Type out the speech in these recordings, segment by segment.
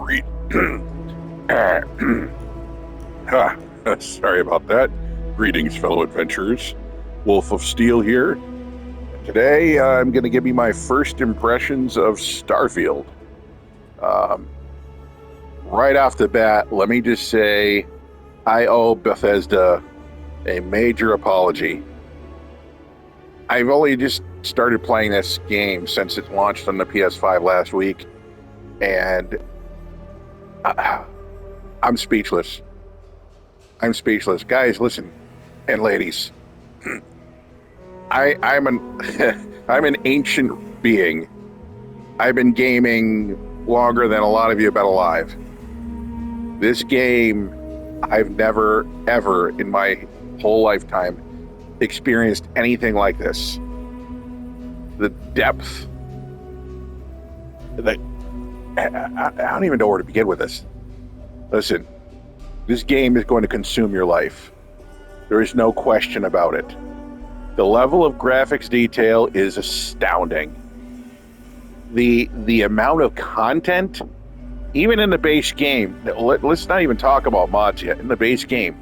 Greet. Sorry about that. Greetings, fellow adventurers. WULF-OF-STEEL here. Today, I'm going to give you my first impressions of Starfield. Um, right off the bat, let me just say I owe Bethesda a major apology. I've only just started playing this game since it launched on the PS5 last week, and I'm speechless. I'm speechless. Guys, listen, and ladies, I'm an I'm an ancient being. I've been gaming longer than a lot of you have been alive. This game, I've never, ever in my whole lifetime experienced anything like this. The depth, that I don't even know where to begin with this. Listen, this game is going to consume your life. There is no question about it. The level of graphics detail is astounding. The amount of content, even in the base game, let's not even talk about mods yet. In the base game,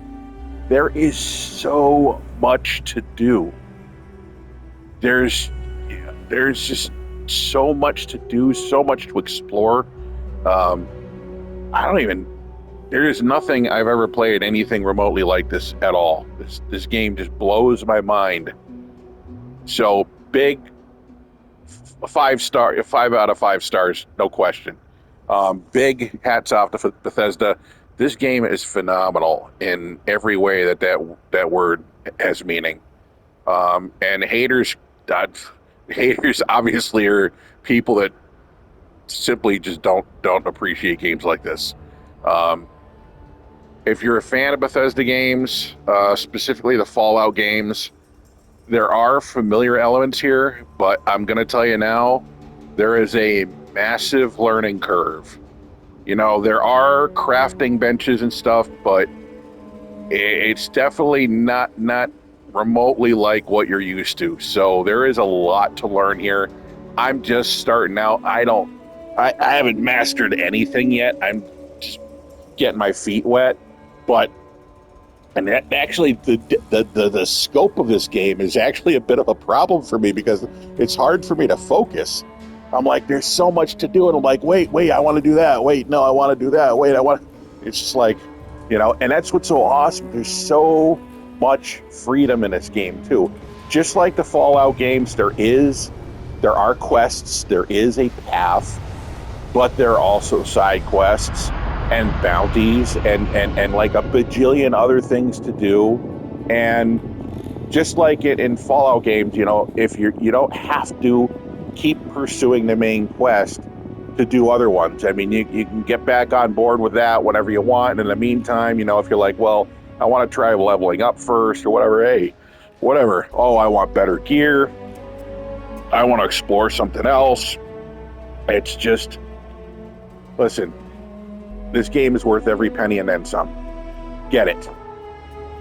there is so much to do. There's just so much to do, so much to explore. There is nothing I've ever played anything remotely like this at all. This game just blows my mind. So big, 5 out of 5 stars, no question. Big hats off to Bethesda. This game is phenomenal in every way that word has meaning. And haters obviously are people that simply just don't appreciate games like this. If you're a fan of Bethesda games, specifically the Fallout games, there are familiar elements here, but I'm going to tell you now, there is a massive learning curve. You know, there are crafting benches and stuff, but it's definitely not remotely like what you're used to. So there is a lot to learn here. I'm just starting out. I haven't mastered anything yet. I'm just getting my feet wet. But actually, the scope of this game is actually a bit of a problem for me because it's hard for me to focus. I'm like, there's so much to do, and I'm like, wait, I want to do that. Wait, no, I want to do that. Wait, I want. It's just like, and that's what's so awesome. There's so much freedom in this game too. Just like the Fallout games, there are quests, there is a path, but there are also side quests and bounties and like a bajillion other things to do. And just like it in Fallout games, if you don't have to keep pursuing the main quest to do other ones. I mean, you can get back on board with that whenever you want. And in the meantime, if you're like, well, I want to try leveling up first or whatever, hey, whatever. Oh, I want better gear. I want to explore something else. It's just, listen, this game is worth every penny and then some. Get it.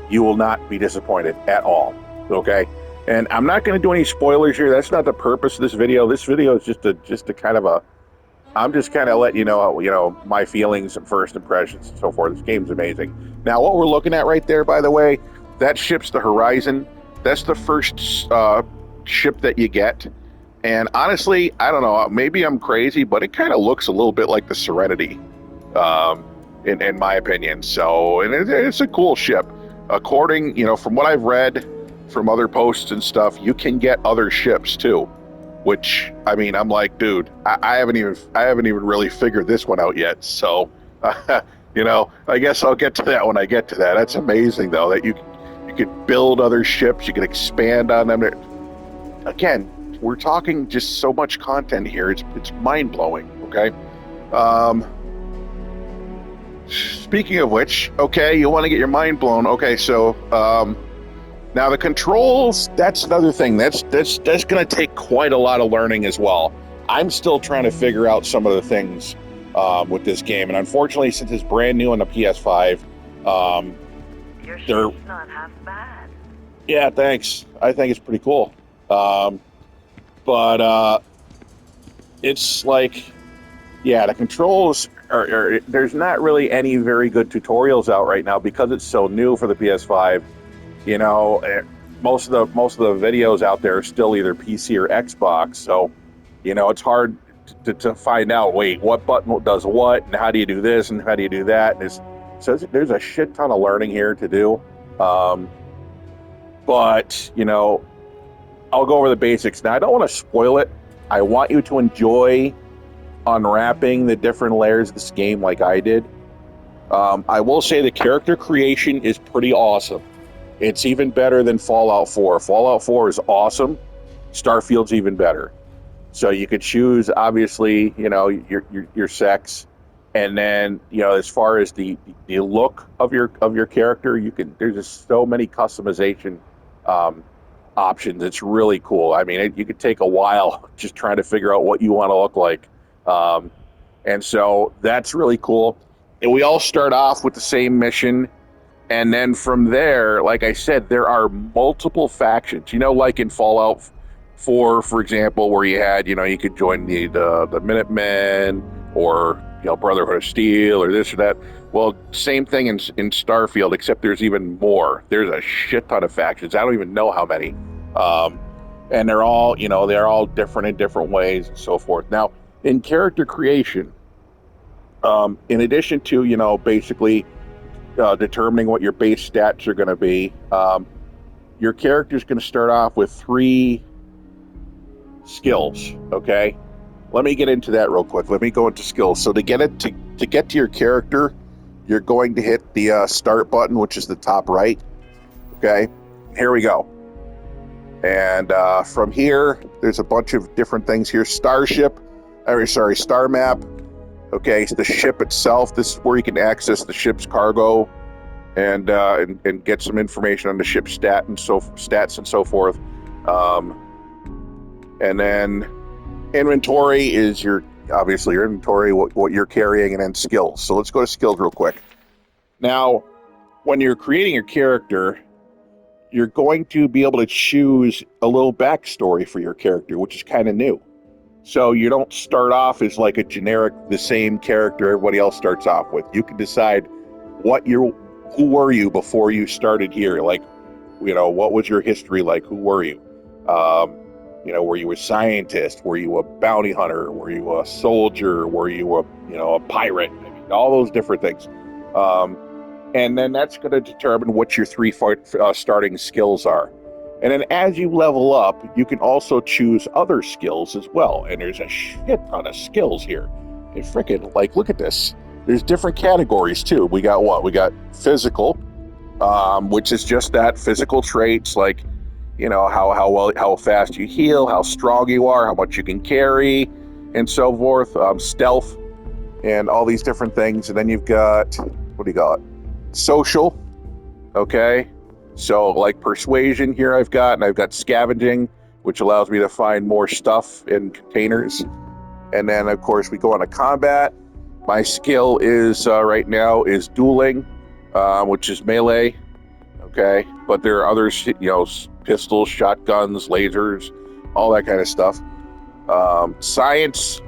You will not be disappointed at all, okay? And I'm not going to do any spoilers here. That's not the purpose of this video. This video is just a kind of a, I'm just kind of letting you know, my feelings and first impressions and so forth. This game's amazing. Now, what we're looking at right there, by the way, that ship's the Horizon. That's the first ship that you get. And honestly, I don't know, maybe I'm crazy, but it kind of looks a little bit like the Serenity, in my opinion. So, and it's a cool ship. According, from what I've read from other posts and stuff, you can get other ships too. Which, I mean, I'm like, dude, I haven't even really figured this one out yet. So, I guess I'll get to that when I get to that. That's amazing, though, that you could build other ships, you could expand on them. Again, we're talking just so much content here. It's mind blowing. Okay. Speaking of which, okay, you want to get your mind blown. Okay, so now the controls, that's another thing. That's going to take quite a lot of learning as well. I'm still trying to figure out some of the things with this game, and unfortunately, since it's brand new on the PS5, your ship's not half bad. Yeah, thanks. I think it's pretty cool. But it's like Yeah, the controls there's not really any very good tutorials out right now because it's so new for the PS5. You know, most of the videos out there are still either PC or Xbox. So, you know, it's hard to find out. Wait, what button does what, and how do you do this, and how do you do that? And there's a shit ton of learning here to do. Um, but you know, I'll go over the basics now. I don't want to spoil it. I want you to enjoy unwrapping the different layers of this game like I did. I will say the character creation is pretty awesome. It's even better than Fallout 4. Fallout 4 is awesome. Starfield's even better. So you could choose, obviously, you know, your sex, and then you know, as far as the look of your character, you can. There's just so many customization um, options. It's really cool. I mean, you could take a while just trying to figure out what you want to look like, um, and so that's really cool. And we all start off with the same mission, and then from there, like I said, there are multiple factions. You know, like in Fallout 4, for example, where you had, you know, you could join the Minutemen, or you know, Brotherhood of Steel, or this or that. Well, same thing in Starfield, except there's even more. There's a shit ton of factions. I don't even know how many, um, and they're all, you know, they're all different in different ways and so forth. Now, in character creation, in addition to, you know, basically determining what your base stats are going to be. Your character is going to start off with 3 skills. Okay, let me get into that real quick. Let me go into skills. So to get to your character, you're going to hit the start button, which is the top right. Okay, here we go. And from here, there's a bunch of different things here. Star map. Okay, so the ship itself. This is where you can access the ship's cargo and get some information on the ship's stats and so forth. And then inventory is obviously your inventory, what you're carrying, and then skills. So let's go to skills real quick. Now, when you're creating your character, you're going to be able to choose a little backstory for your character, which is kind of new. So you don't start off as like a generic, the same character everybody else starts off with. You can decide who were you before you started here? Like, you know, what was your history like? Who were you? You know, were you a scientist? Were you a bounty hunter? Were you a soldier? Were you a pirate? I mean, all those different things. And then that's going to determine what your 3 starting skills are. And then as you level up, you can also choose other skills as well. And there's a shit ton of skills here. And freaking, like, look at this. There's different categories too. We got what? We got physical, which is just that, physical traits, like, you know, how fast you heal, how strong you are, how much you can carry, and so forth. Stealth, and all these different things. And then you've got, what do you got? Social. Okay. So like persuasion here I've got scavenging, which allows me to find more stuff in containers. And then of course we go on to combat. My skill is right now is dueling, which is melee. Okay, but there are others, you know, pistols, shotguns, lasers, all that kind of stuff. Science.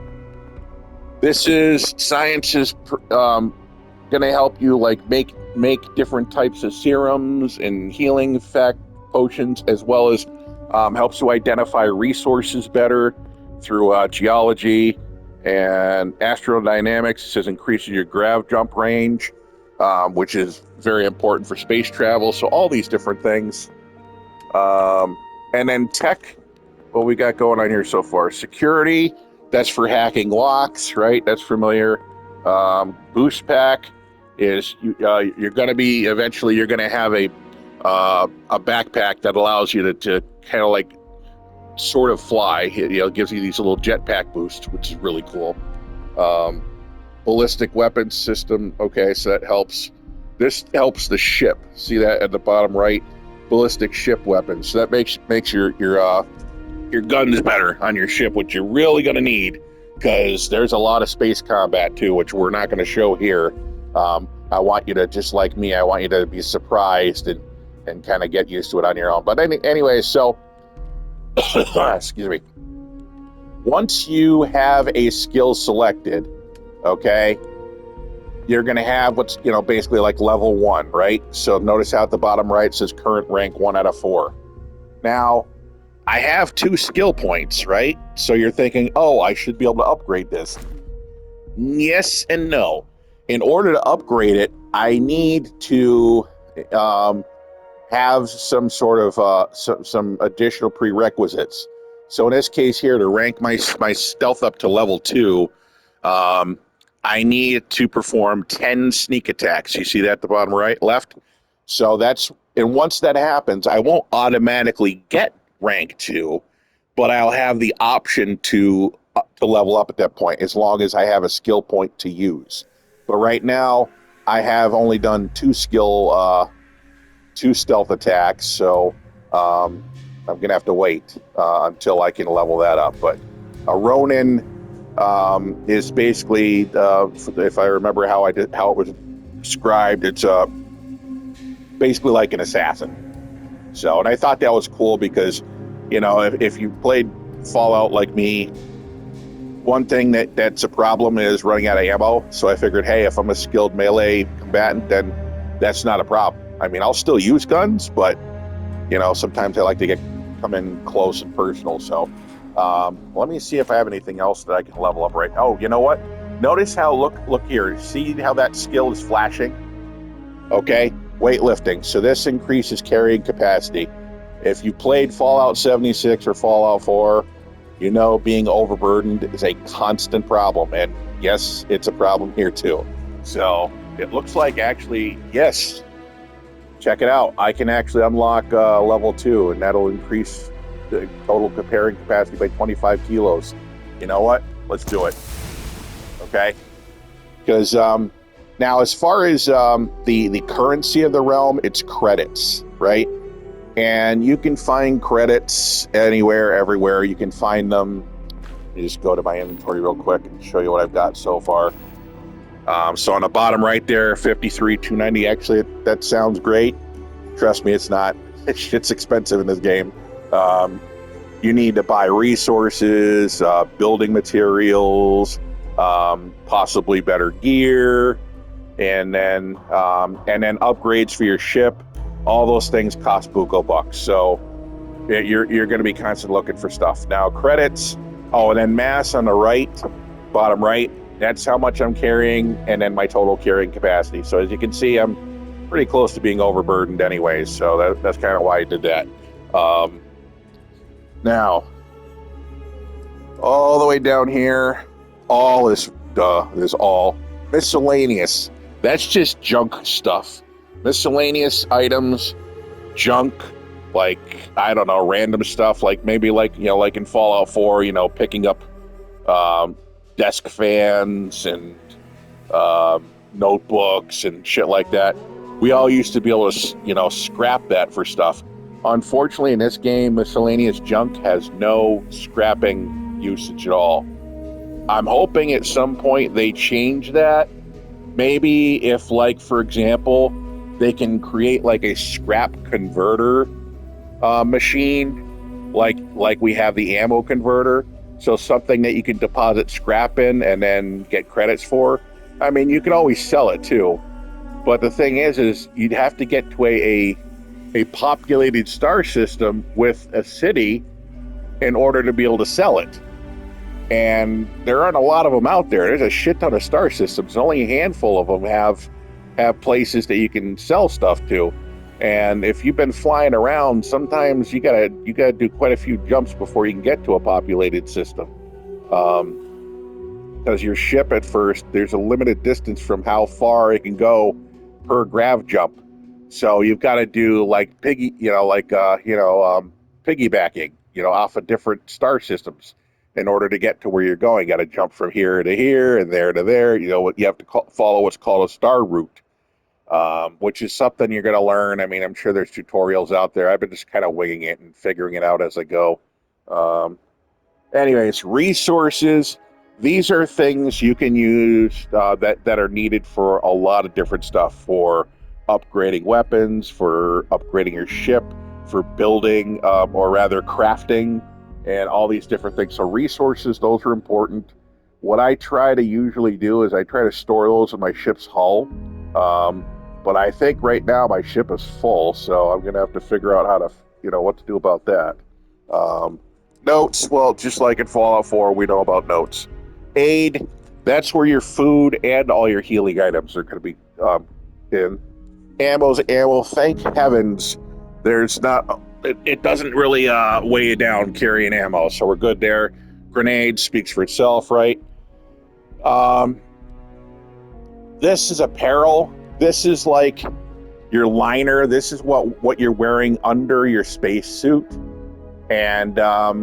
Science is going to help you like make different types of serums and healing effect potions, as well as helps you identify resources better through geology and astrodynamics. It says increases your grav jump range, which is very important for space travel. So all these different things. And then tech, what we got going on here so far. Security, that's for hacking locks, right? That's familiar. Boost pack is you're going to be eventually you're going to have a backpack that allows you to kind of like sort of fly. It gives you these little jetpack boosts, which is really cool. Ballistic weapons system. Okay, so that helps. This helps the ship. See that at the bottom right? Ballistic ship weapons. So that makes your guns better on your ship, which you're really going to need, because there's a lot of space combat too, which we're not going to show here. I want you to, just like me, I want you to be surprised and kind of get used to it on your own. But anyway, so excuse me. Once you have a skill selected, okay, you're going to have what's, basically like level 1, right? So notice how at the bottom right it says current rank 1 out of 4. Now, I have 2 skill points, right? So you're thinking, oh, I should be able to upgrade this. Yes and no. In order to upgrade it, I need to have some sort of some additional prerequisites. So in this case here, to rank my stealth up to level 2, I need to perform 10 sneak attacks. You see that at the bottom left? So and once that happens, I won't automatically get rank 2, but I'll have the option to level up at that point as long as I have a skill point to use. But right now, I have only done 2 stealth attacks, so I'm gonna have to wait until I can level that up. But a Ronin is basically, if I remember how it was described, it's basically like an assassin. So, and I thought that was cool because, if you played Fallout like me, one thing that's a problem is running out of ammo. So I figured, hey, if I'm a skilled melee combatant, then that's not a problem. I mean, I'll still use guns, but sometimes I like to come in close and personal. So let me see if I have anything else that I can level up right. Oh, you know what? Notice how look here. See how that skill is flashing? Okay, weightlifting. So this increases carrying capacity. If you played Fallout 76 or Fallout 4, being overburdened is a constant problem. And yes, it's a problem here too. So it looks like actually, yes, check it out. I can actually unlock level 2, and that'll increase the total carrying capacity by 25 kilos. You know what? Let's do it. Okay? Because now, as far as the currency of the realm, it's credits, right? And you can find credits anywhere, everywhere. You can find them. Let me just go to my inventory real quick and show you what I've got so far. So on the bottom right there, 53,290. Actually, that sounds great. Trust me, it's not. It's expensive in this game. You need to buy resources, building materials, possibly better gear, and then upgrades for your ship. All those things cost buco bucks. So you're going to be constantly looking for stuff. Now credits. Oh, and then mass on the right, bottom right. That's how much I'm carrying, and then my total carrying capacity. So as you can see, I'm pretty close to being overburdened anyways. So that's kind of why I did that. Now, all the way down here, all is all miscellaneous. That's just junk stuff. Miscellaneous items, junk, like, I don't know, random stuff, like maybe like in Fallout 4, picking up desk fans and notebooks and shit like that. We all used to be able to, scrap that for stuff. Unfortunately, in this game, miscellaneous junk has no scrapping usage at all. I'm hoping at some point they change that. Maybe if, like, for example, they can create like a scrap converter machine, like we have the ammo converter. So something that you can deposit scrap in and then get credits for. I mean, you can always sell it too. But the thing is you'd have to get to a populated star system with a city in order to be able to sell it. And there aren't a lot of them out there. There's a shit ton of star systems. Only a handful of them have places that you can sell stuff to. And if you've been flying around, sometimes you gotta do quite a few jumps before you can get to a populated system. Because your ship at first, there's a limited distance from how far it can go per grav jump. So you've got to do like piggybacking, off of different star systems in order to get to where you're going. You got to jump from here to here and there to there. You have to follow what's called a star route, which is something you're going to learn. I mean, I'm sure there's tutorials out there. I've been just kind of winging it and figuring it out as I go. Anyways, resources. These are things you can use that are needed for a lot of different stuff, for upgrading weapons, for upgrading your ship, for building, or rather crafting, and all these different things. So resources, those are important. what I try to usually do is I try to store those in my ship's hull. But I think right now my ship is full, so I'm going to have to figure out how to, what to do about that. Notes, well, just like in Fallout 4, we know about notes. Aid, that's where your food and all your healing items are going to be in. Ammo's ammo, thank heavens. There's not, it doesn't really weigh you down carrying ammo, so we're good there. Grenade speaks for itself, right? This is apparel. This is like your liner. This is what you're wearing under your spacesuit. And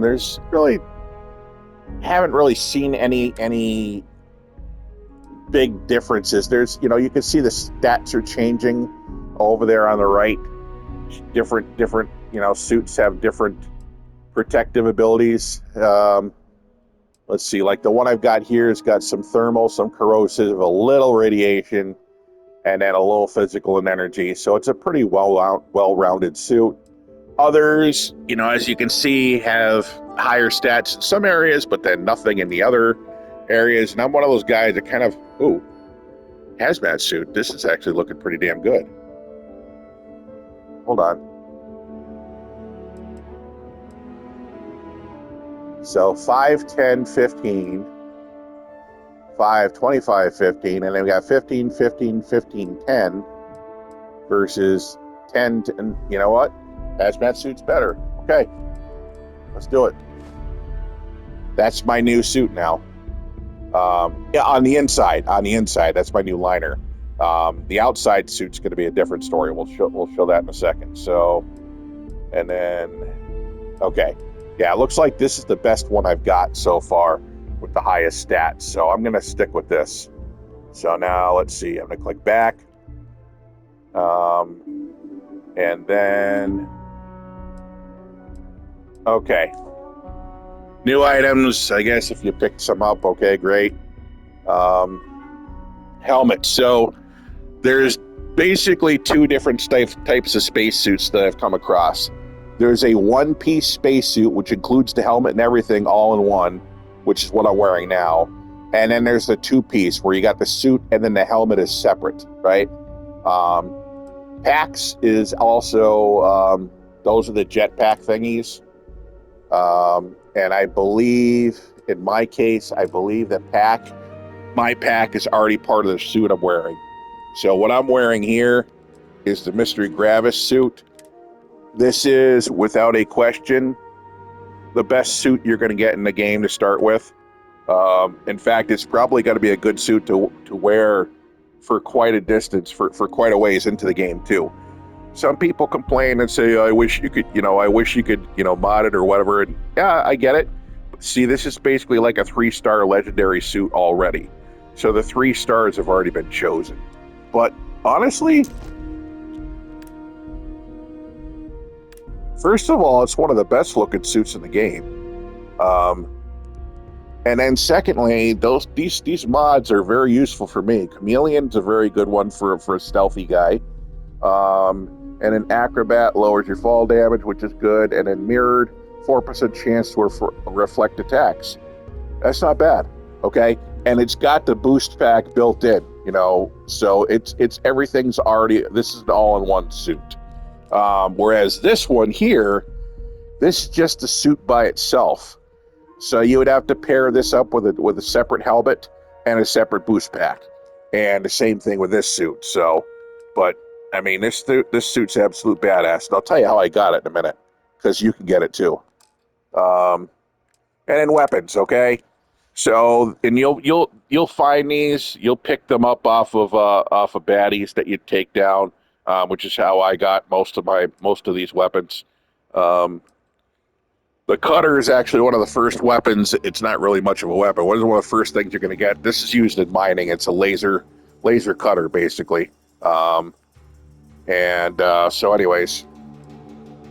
there's really, haven't really seen any big differences. There's, you can see the stats are changing over there on the right. Different, suits have different protective abilities. Let's see, like the one I've got here has got some thermal, some corrosive, a little radiation, and then a little physical and energy. So it's a pretty well-rounded suit. Others, as you can see, have higher stats in some areas, but then nothing in the other areas. And I'm one of those guys that kind of, hazmat suit. This is actually looking pretty damn good. Hold on. So 5, 10, 15, 5, 25, 15, and then we got 15, 15, 15, 10 versus 10, and you know what? Hazmat suit's better. Okay, let's do it. That's my new suit now. Yeah, on the inside, that's my new liner. The outside suit's going to be a different story. We'll show that in a second. So, and then, okay. Yeah, it looks like this is the best one I've got so far with the highest stats. So I'm going to stick with this. So now let's see. I'm going to click back. And then, okay. New items, I guess if you picked some up, okay, great. Helmet. So there's basically two different types of spacesuits that I've come across. There's a one-piece spacesuit, which includes the helmet and everything all in one, which is what I'm wearing now. And then there's the two-piece, where you got the suit and then the helmet is separate, right? Packs is also, those are the jetpack thingies. And I believe, in my case, that my pack is already part of the suit I'm wearing. So what I'm wearing here is the Mystery Gravis suit. This is, without a question, the best suit you're going to get in the game to start with. In fact, it's probably going to be a good suit to wear for quite a distance, for quite a ways into the game, too. Some people complain and say, I wish you could mod it or whatever. And yeah, I get it. But see, this is basically like a 3-star legendary suit already. So the 3 stars have already been chosen. But honestly, first of all, it's one of the best looking suits in the game. And then secondly, these mods are very useful for me. Chameleon's a very good one for a stealthy guy. And an acrobat lowers your fall damage, which is good. And then mirrored, 4% chance to reflect attacks. That's not bad, okay? And it's got the boost pack built in, so it's everything's already, this is an all-in-one suit. Whereas this one here, this is just a suit by itself. So you would have to pair this up with a separate helmet and a separate boost pack. And the same thing with this suit. So, but I mean, this suit's absolute badass. And I'll tell you how I got it in a minute, because you can get it too. And then weapons, okay? So, and you'll find these. You'll pick them up off of baddies that you take down, which is how I got most of these weapons. The cutter is actually one of the first weapons. It's not really much of a weapon. What is one of the first things you're going to get? This is used in mining. It's a laser cutter, basically. So anyways,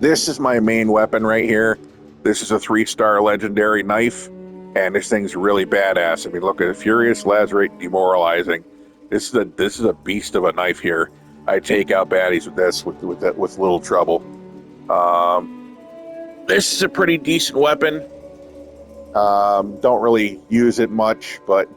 this is my main weapon right here. This is a 3-star legendary knife, and this thing's really badass. I mean, look at it. Furious, Lacerate, Demoralizing. This is a beast of a knife here. I take out baddies with this with little trouble. This is a pretty decent weapon. Don't really use it much, but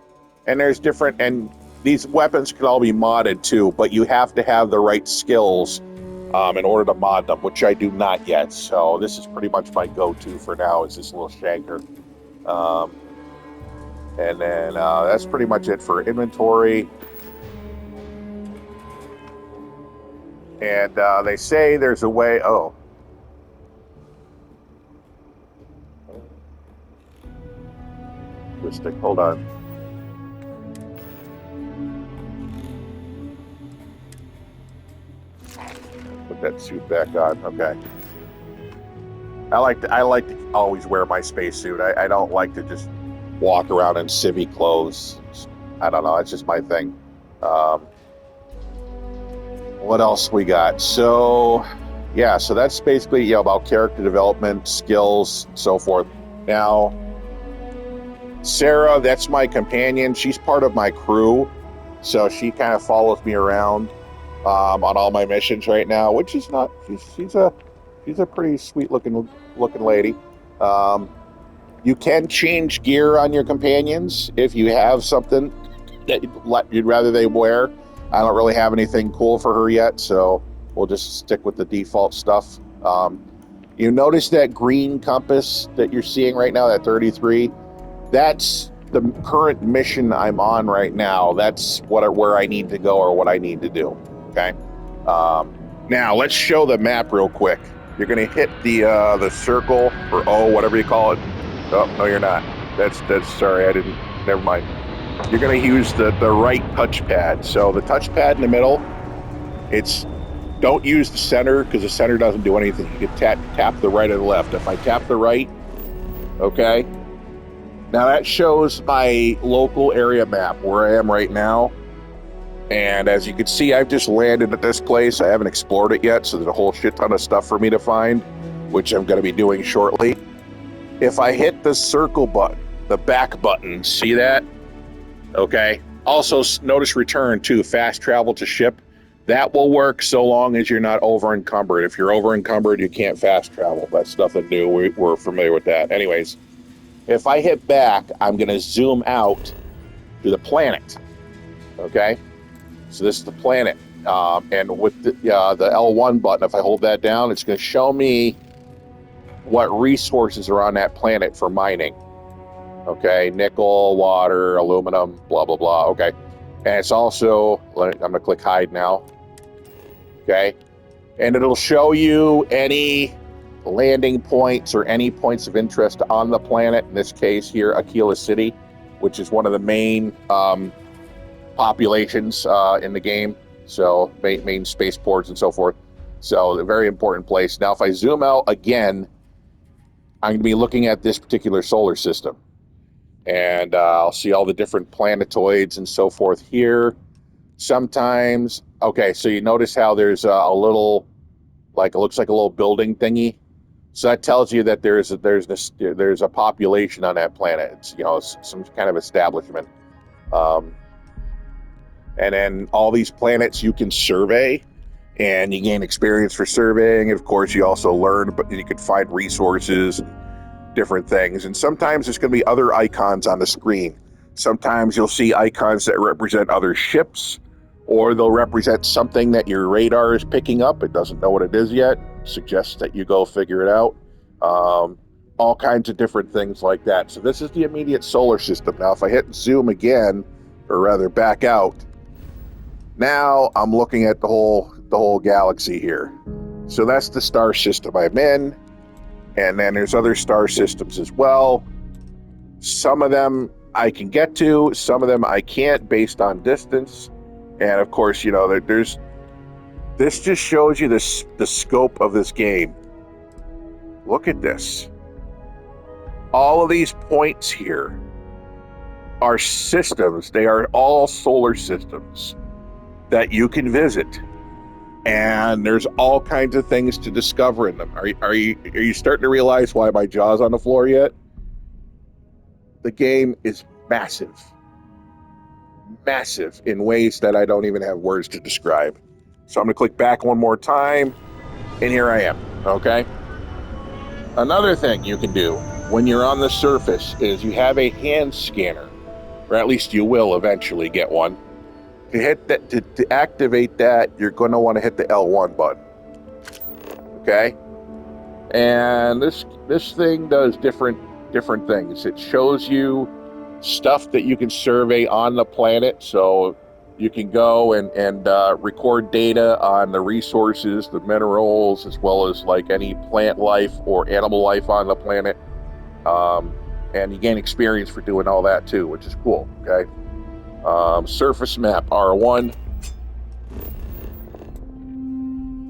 and there's different, and these weapons can all be modded too, but you have to have the right skills in order to mod them, which I do not yet. So this is pretty much my go-to for now, is this little shanker. And then that's pretty much it for inventory. And they say there's a way. Oh. Hold on. Put that suit back on. Okay. I like to always wear my spacesuit. I don't like to just walk around in civvy clothes. I don't know. It's just my thing. What else we got? So, yeah. So that's basically about character development, skills, and so forth. Now, Sarah, that's my companion. She's part of my crew, so she kind of follows me around on all my missions right now, which is not. She's a pretty sweet looking lady. You can change gear on your companions if you have something that you'd rather they wear. I don't really have anything cool for her yet, so we'll just stick with the default stuff. You notice that green compass that you're seeing right now, that 33? That's the current mission I'm on right now. That's where I need to go or what I need to do. Okay. Now let's show the map real quick. You're gonna hit the circle or O, whatever you call it. Oh no, you're not. That's sorry, I didn't. Never mind. You're gonna use the right touchpad. So the touchpad in the middle. Don't use the center because the center doesn't do anything. You can tap the right or the left. If I tap the right, okay. Now that shows my local area map where I am right now. And as you can see, I've just landed at this place. I haven't explored it yet, so there's a whole shit ton of stuff for me to find, which I'm going to be doing shortly. If I hit the circle button, the back button, see that? Okay. Also, notice return too, fast travel to ship. That will work so long as you're not over encumbered. If you're over encumbered, you can't fast travel. That's nothing new. We're familiar with that. Anyways. If I hit back, I'm going to zoom out to the planet, okay? So this is the planet, and with the L1 button, if I hold that down, it's going to show me what resources are on that planet for mining, okay? Nickel, water, aluminum, blah, blah, blah, okay? And it's also, I'm going to click hide now, okay? And it'll show you any landing points or any points of interest on the planet. In this case here, Aquila City, which is one of the main populations in the game. So main spaceports and so forth. So a very important place. Now, if I zoom out again, I'm going to be looking at this particular solar system. And I'll see all the different planetoids and so forth here. Sometimes, okay, so you notice how there's a little, it looks like a little building thingy. So that tells you that there's a population on that planet. It's, some kind of establishment. And then all these planets you can survey, and you gain experience for surveying. And of course, you also learn, but you can find resources, different things. And sometimes there's going to be other icons on the screen. Sometimes you'll see icons that represent other ships, or they'll represent something that your radar is picking up. It doesn't know what it is yet. Suggests that you go figure it out. All kinds of different things like that. So this is the immediate solar system. Now, if I hit zoom again, or rather back out, now I'm looking at the whole galaxy here. So that's the star system I'm in. And then there's other star systems as well. Some of them I can get to, some of them I can't based on distance. And of course, this just shows you the scope of this game. Look at this. All of these points here are systems. They are all solar systems that you can visit. And there's all kinds of things to discover in them. Are you starting to realize why my jaw's on the floor yet? The game is massive. Massive in ways that I don't even have words to describe. So I'm going to click back one more time, and here I am, okay? Another thing you can do when you're on the surface is you have a hand scanner, or at least you will eventually get one. To hit that, to activate that, you're going to want to hit the L1 button. Okay, and this thing does different things. It shows you stuff that you can survey on the planet, so you can go and record data on the resources, the minerals, as well as like any plant life or animal life on the planet. And you gain experience for doing all that too, which is cool. Okay. Surface map R1.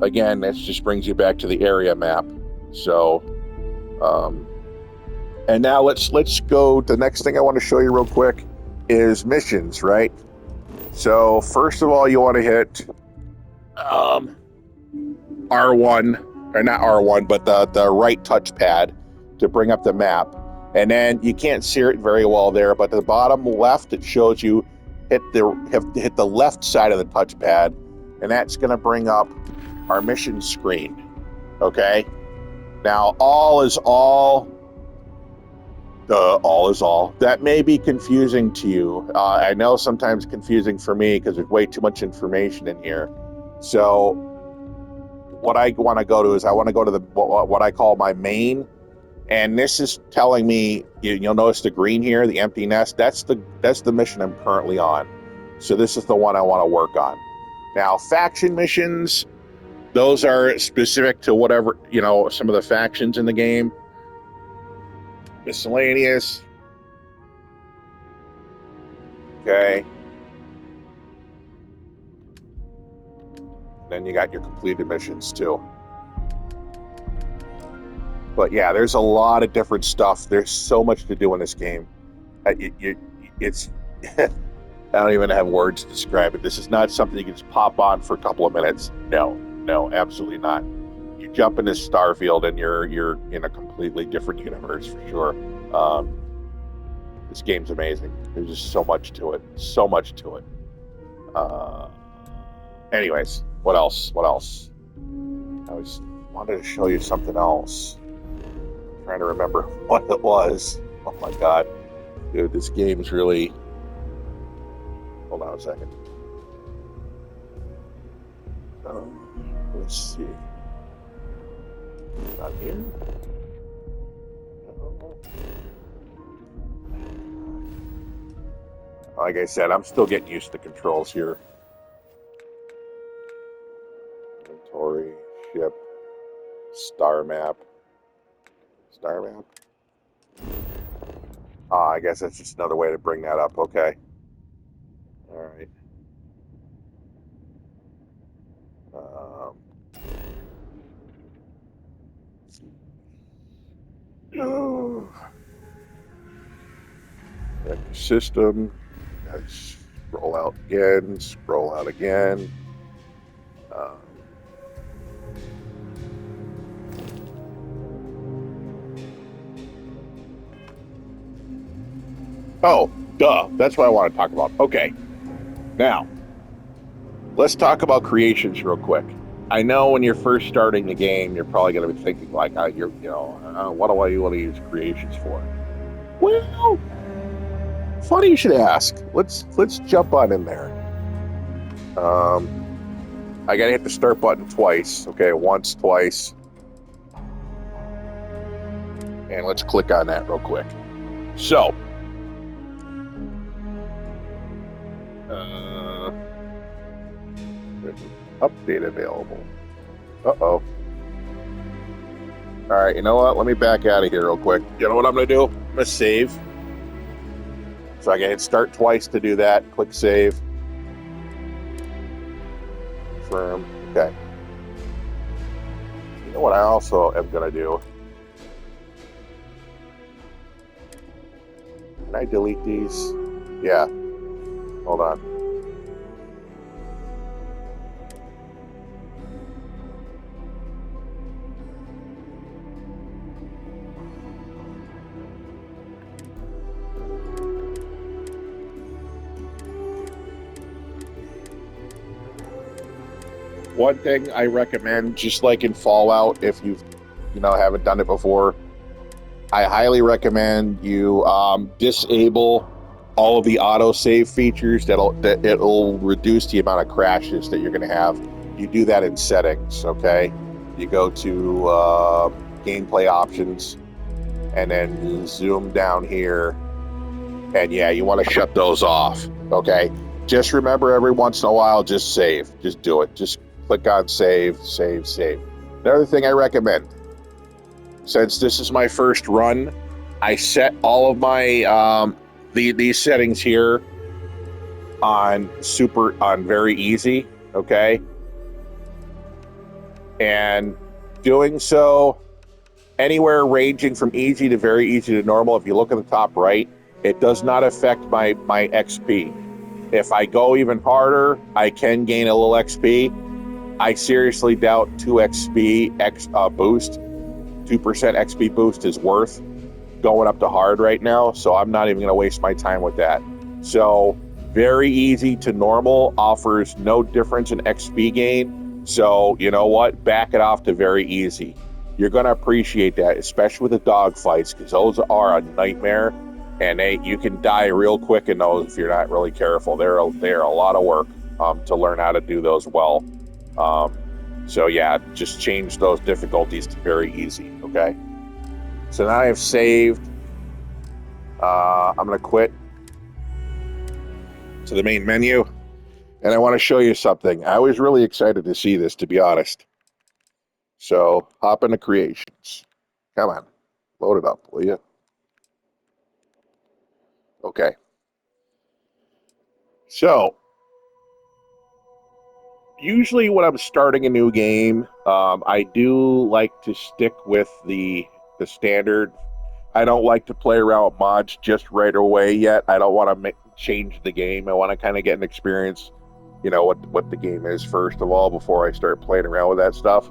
Again, this just brings you back to the area map. So, and now let's go. The next thing I want to show you real quick is missions, right? So first of all, you want to hit R1, or not R1, but the right touchpad to bring up the map. And then you can't see it very well there, but at the bottom left, it shows you hit the left side of the touchpad, and that's going to bring up our mission screen. Okay. Now, all is all. That may be confusing to you. I know sometimes confusing for me because there's way too much information in here. So what I want to go to is I want to go to what I call my main, and this is telling me, you'll notice the green here, the empty nest. That's the mission I'm currently on. So this is the one I want to work on. Now, faction missions, those are specific to whatever, some of the factions in the game. Miscellaneous. Okay. Then you got your completed missions too. But yeah, there's a lot of different stuff. There's so much to do in this game. It's I don't even have words to describe it. This is not something you can just pop on for a couple of minutes. No, absolutely not. You jump into Starfield and you're in a completely different universe for sure. This game's amazing. There's just so much to it. Anyways, what else? I wanted to show you something else. I'm trying to remember what it was. Oh my god. Dude, this game's really... Hold on a second. Let's see. Not here? No. Like I said, I'm still getting used to the controls here. Inventory, ship, star map. I guess that's just another way to bring that up. Okay. All right. Empty system. Scroll out again. Oh, duh. That's what I want to talk about. Okay. Now, let's talk about creations real quick. I know when you're first starting the game, you're probably going to be thinking like, what do I want to use creations for? Well, funny you should ask. Let's jump on in there. I got to hit the start button twice. Okay, once, twice. And let's click on that real quick. So, update available. Uh-oh. Alright, you know what? Let me back out of here real quick. You know what I'm going to do? I'm going to save. So I can hit start twice to do that. Click save. Confirm. Okay. You know what I also am going to do? Can I delete these? Yeah. Hold on. One thing I recommend, just like in Fallout, if you haven't done it before, I highly recommend you disable all of the autosave features. That it'll reduce the amount of crashes that you're going to have. You do that in settings, okay? You go to gameplay options, and then you zoom down here, and yeah, you want to shut those off, okay? Just remember, every once in a while, just save. Just do it. Just click on save, save, save. Another thing I recommend, since this is my first run, I set all of my these settings here on very easy, okay? And doing so anywhere ranging from easy to very easy to normal. If you look at the top right, it does not affect my XP. If I go even harder, I can gain a little XP. I seriously doubt 2 XP boost, 2% XP boost is worth going up to hard right now, so I'm not even going to waste my time with that. So very easy to normal offers no difference in XP gain. So you know what? Back it off to very easy. You're going to appreciate that, especially with the dog fights, because those are a nightmare, and you can die real quick in those if you're not really careful. They're a lot of work to learn how to do those well. So yeah, just change those difficulties to very easy, okay? So now I've saved. I'm going to quit to the main menu, and I want to show you something. I was really excited to see this, to be honest. So hop into creations. Come on, load it up, will you? Okay. So usually when I'm starting a new game, I do like to stick with the standard. I don't like to play around with mods just right away yet. I don't want to change the game. I want to kind of get an experience, you know, what the game is first of all before I start playing around with that stuff.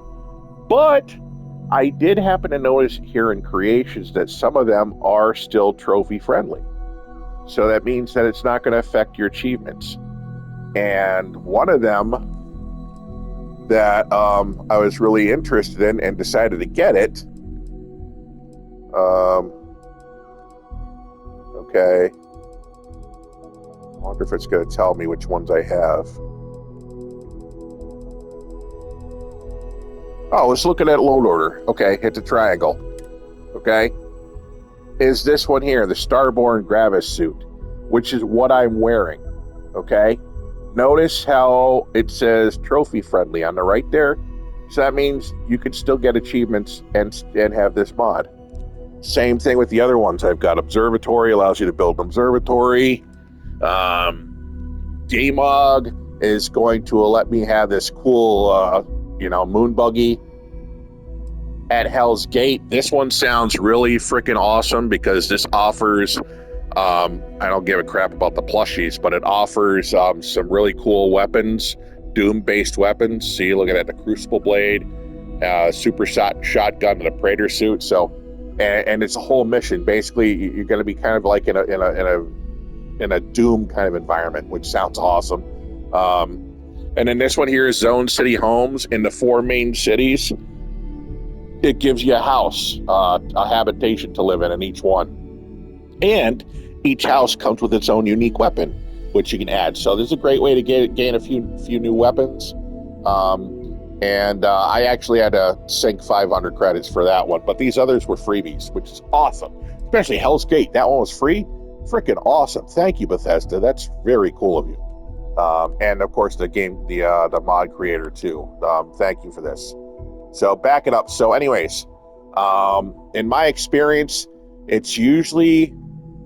But I did happen to notice here in creations that some of them are still trophy friendly. So that means that it's not going to affect your achievements. And one of them that I was really interested in and decided to get it. Okay. I wonder if it's going to tell me which ones I have. Oh, let's look at that load order. Okay, hit the triangle. Okay. Is this one here, the Starborn Gravis suit, which is what I'm wearing. Okay. Notice how it says trophy friendly on the right there. So that means you can still get achievements and have this mod. Same thing with the other ones. I've got observatory, allows you to build an observatory. Daemog is going to let me have this cool, moon buggy. At Hell's Gate, this one sounds really freaking awesome because this offers, I don't give a crap about the plushies, but it offers some really cool weapons, Doom-based weapons. See, look at that, the Crucible Blade, super shotgun, and a Praetor suit. So, and it's a whole mission. Basically, you're going to be kind of like in a Doom kind of environment, which sounds awesome. And then this one here is Zone City Homes in the 4 main cities. It gives you a house, a habitation to live in each one. And each house comes with its own unique weapon, which you can add. So this is a great way to gain a few new weapons. And I actually had to sink 500 credits for that one. But these others were freebies, which is awesome. Especially Hell's Gate. That one was free. Freaking awesome. Thank you, Bethesda. That's very cool of you. And of course, the mod creator too. Thank you for this. So back it up. So anyways, in my experience, it's usually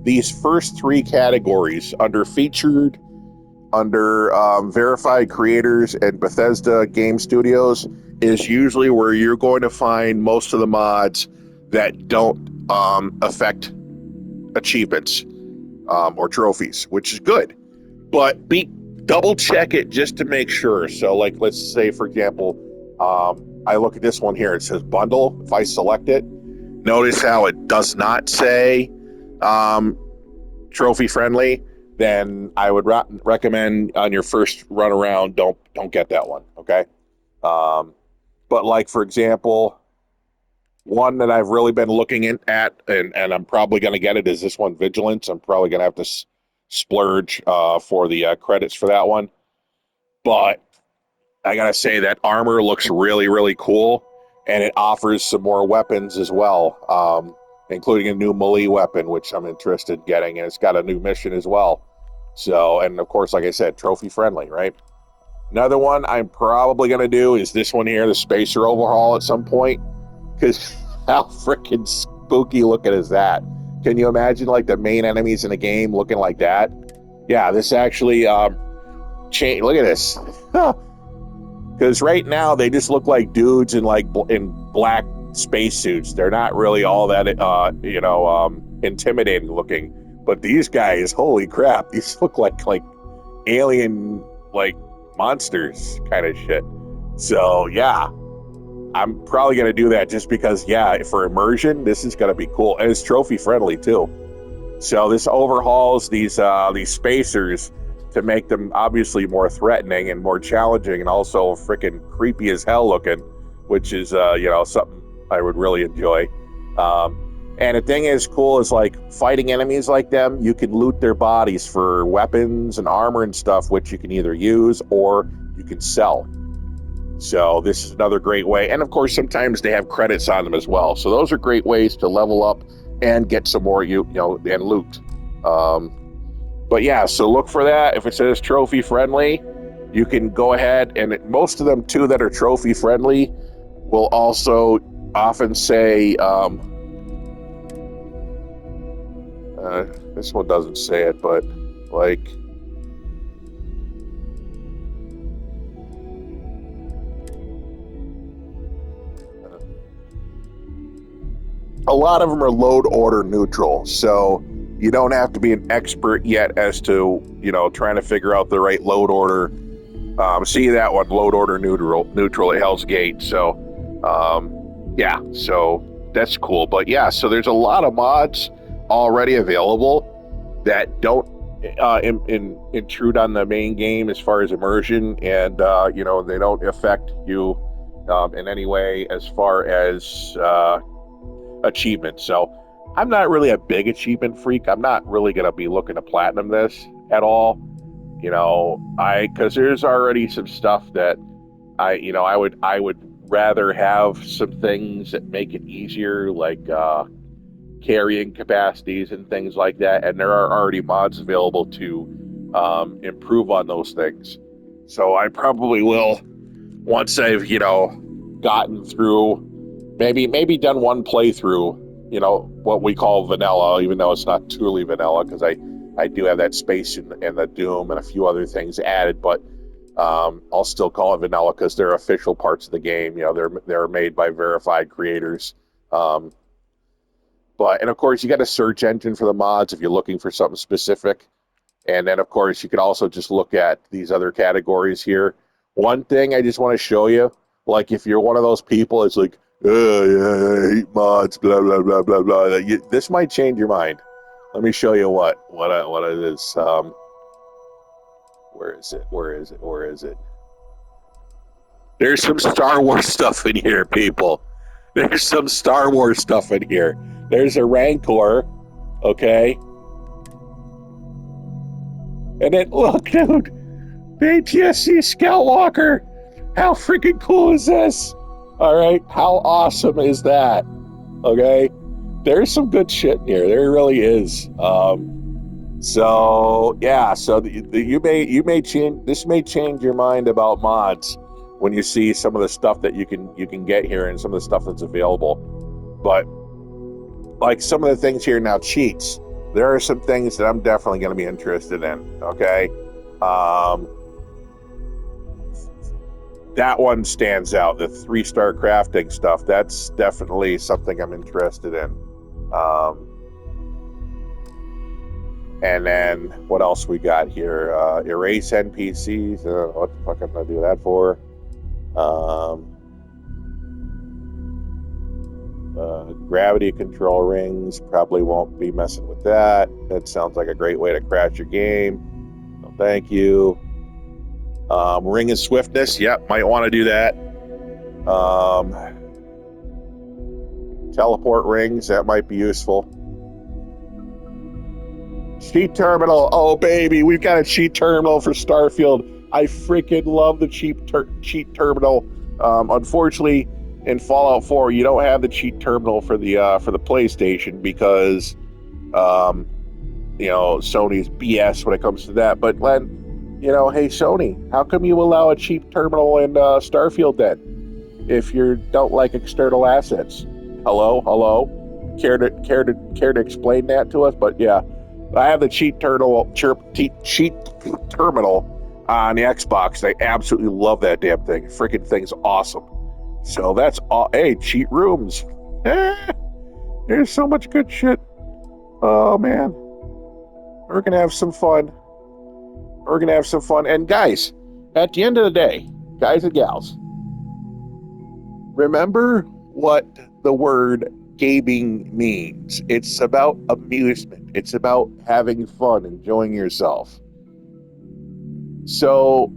these first 3 categories under featured, under verified creators, and Bethesda Game Studios is usually where you're going to find most of the mods that don't affect achievements or trophies, which is good. But double check it just to make sure. So like, let's say, for example, I look at this one here. It says bundle. If I select it, notice how it does not say trophy friendly. Then I would recommend on your first run around, don't get that one. Okay. But like, for example, One that I've really been looking at, and I'm probably going to get it, is this one, Vigilance. I'm probably going to have to splurge for the credits for that one. But I got to say that armor looks really, really cool, and it offers some more weapons as well, including a new melee weapon, which I'm interested in getting, and it's got a new mission as well. So, and of course, like I said, trophy friendly, right? Another one I'm probably going to do is this one here, the Spacer Overhaul, at some point, because how freaking spooky looking is that? Can you imagine like the main enemies in the game looking like that? Yeah, this actually change. Look at this. Because right now they just look like dudes in like in black spacesuits. They're not really all that intimidating looking. But these guys, holy crap, these look like alien like monsters kind of shit. So yeah, I'm probably gonna do that just because for immersion, this is gonna be cool, and it's trophy friendly too. So this overhauls these spacers to make them obviously more threatening and more challenging, and also freaking creepy as hell looking, which is something I would really enjoy. And the thing is cool is like fighting enemies like them, you can loot their bodies for weapons and armor and stuff, which you can either use or you can sell. So this is another great way. And of course, sometimes they have credits on them as well. So those are great ways to level up and get some more, and loot. But yeah, so look for that. If it says trophy friendly, you can go ahead, and most of them too that are trophy friendly will also often say, this one doesn't say it, but like, a lot of them are load order neutral. So you don't have to be an expert yet as to, trying to figure out the right load order. See that one, load order neutral at Hell's Gate. So, so that's cool. But yeah, so there's a lot of mods already available that don't intrude on the main game as far as immersion, and they don't affect you in any way as far as achievements. So I'm not really a big achievement freak. I'm not really going to be looking to platinum this at all. Because there's already some stuff that I would rather have some things that make it easier, like carrying capacities and things like that. And there are already mods available to improve on those things. So I probably will, once I've gotten through, maybe done one playthrough, what we call vanilla, even though it's not truly vanilla, because I do have that space and the Doom and a few other things added, but I'll still call it vanilla because they're official parts of the game. They're made by verified creators. And of course, you got a search engine for the mods if you're looking for something specific. And then, of course, you could also just look at these other categories here. One thing I just want to show you, like if you're one of those people, it's like, I hate mods, blah, blah, blah, blah, blah. This might change your mind. Let me show you what it is. Where is it? There's some Star Wars stuff in here, people. There's some Star Wars stuff in here. There's a Rancor, okay? And then, look, dude, the ATSC Scoutwalker. How freaking cool is this? All right, how awesome is that? Okay, there's some good shit in here. There really is. So you may change. This may change your mind about mods when you see some of the stuff that you can get here and some of the stuff that's available. But like some of the things here now, cheats. There are some things that I'm definitely going to be interested in. Okay. That one stands out. The 3-star crafting stuff. That's definitely something I'm interested in. And then what else we got here? Erase NPCs. What the fuck am I gonna do that for? Gravity control rings. Probably won't be messing with that. That sounds like a great way to crash your game. No, thank you. Ring of swiftness. Yep, might want to do that. Teleport rings, that might be useful. Cheat terminal. Oh, baby, we've got a cheat terminal for Starfield. I freaking love the cheat terminal. Unfortunately, in Fallout 4, you don't have the cheat terminal for the PlayStation because, Sony's BS when it comes to that. But Len, hey Sony, how come you allow a cheat terminal in Starfield then? If you don't like external assets, hello, care to explain that to us? But yeah. I have the cheat terminal on the Xbox. I absolutely love that damn thing. Freaking thing's awesome. So that's all. Hey, cheat rooms. There's so much good shit. Oh man, we're gonna have some fun. And guys, at the end of the day, guys and gals, remember what the word gaming means. It's about amusement. It's about having fun, enjoying yourself. So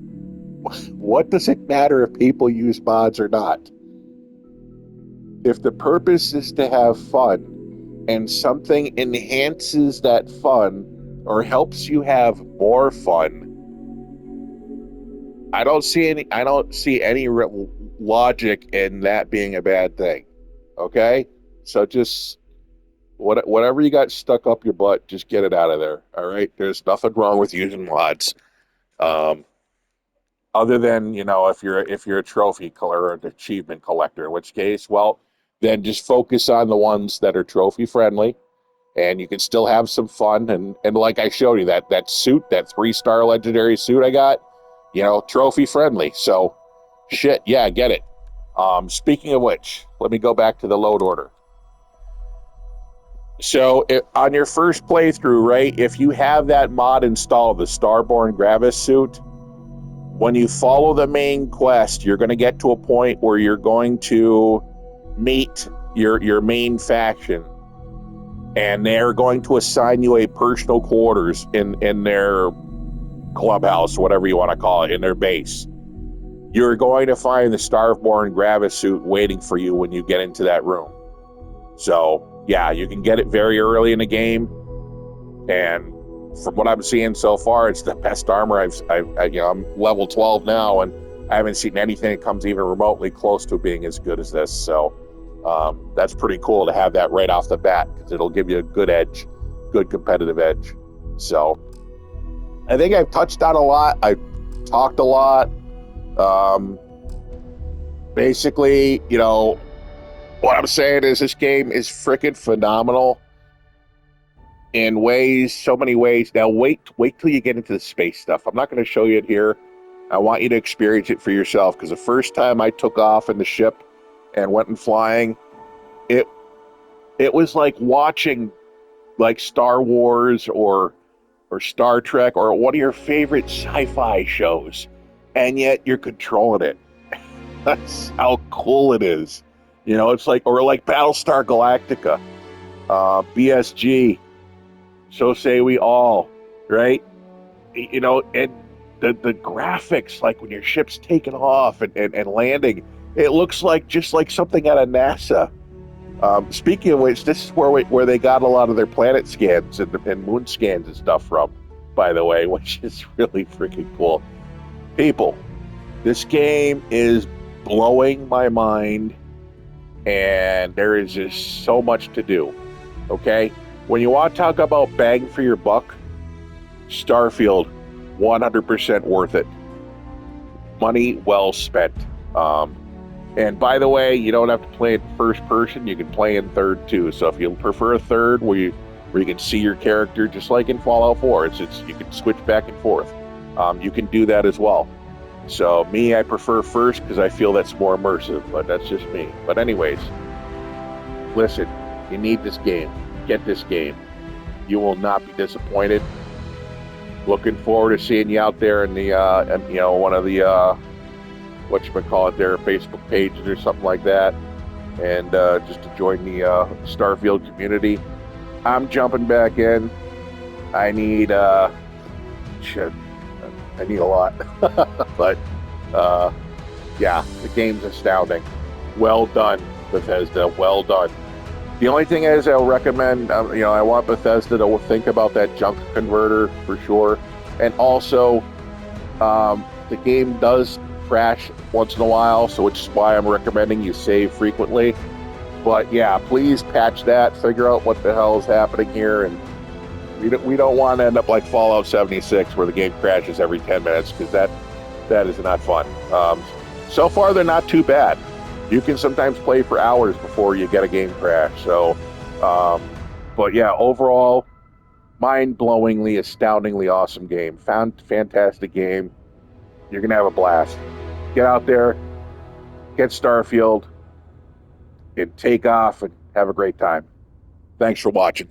what does it matter if people use mods or not? If the purpose is to have fun and something enhances that fun or helps you have more fun, I don't see any logic in that being a bad thing. Okay? So just whatever you got stuck up your butt, just get it out of there. All right. There's nothing wrong with using mods, other than if you're a trophy or an achievement collector. In which case, well, then just focus on the ones that are trophy friendly, and you can still have some fun. And like I showed you that suit, that 3-star legendary suit I got, trophy friendly. So shit, yeah, get it. Speaking of which, let me go back to the load order. So on your first playthrough, right, if you have that mod installed, the Starborn Gravis suit, when you follow the main quest, you're going to get to a point where you're going to meet your main faction, and they're going to assign you a personal quarters in their clubhouse, whatever you want to call it, in their base. You're going to find the Starborn Gravis suit waiting for you when you get into that room. So yeah, you can get it very early in the game, and from what I'm seeing so far, it's the best armor I'm level 12 now, and I haven't seen anything that comes even remotely close to being as good as this. So that's pretty cool to have that right off the bat, because it'll give you a good competitive edge. So I think I've touched on a lot. I've talked a lot. Basically, what I'm saying is this game is freaking phenomenal in so many ways. Now, wait till you get into the space stuff. I'm not going to show you it here. I want you to experience it for yourself, because the first time I took off in the ship and went and flying, it was like watching like Star Wars or Star Trek or one of your favorite sci-fi shows, and yet you're controlling it. That's how cool it is. It's like Battlestar Galactica, BSG, so say we all, right? And the graphics, like when your ship's taking off and landing, it looks just like something out of NASA. Speaking of which, this is where they got a lot of their planet scans and moon scans and stuff from, by the way, which is really freaking cool. People, this game is blowing my mind, and there is just so much to do. Okay, when you want to talk about bang for your buck, Starfield, 100% worth it. Money well spent. And by the way, you don't have to play in first person. You can play in third too. So if you prefer a third where you can see your character, just like in Fallout 4, you can switch back and forth. You can do that as well. So me, I prefer first because I feel that's more immersive, but that's just me. But anyways, listen, you need this game. Get this game. You will not be disappointed. Looking forward to seeing you out there in the one of the their Facebook pages or something like that, and just to join the Starfield community. I'm jumping back in. I need a lot. But yeah, the game's astounding. Well done, Bethesda. Well done. The only thing is, I'll recommend, I want Bethesda to think about that junk converter for sure. And also, the game does crash once in a while, so which is why I'm recommending you save frequently. But yeah, please patch that, figure out what the hell is happening here, and we don't want to end up like Fallout 76 where the game crashes every 10 minutes, because that is not fun. So far, they're not too bad. You can sometimes play for hours before you get a game crash. So, but yeah, overall, mind-blowingly, astoundingly awesome game. Fantastic game. You're gonna have a blast. Get out there, get Starfield, and take off and have a great time. Thanks for watching.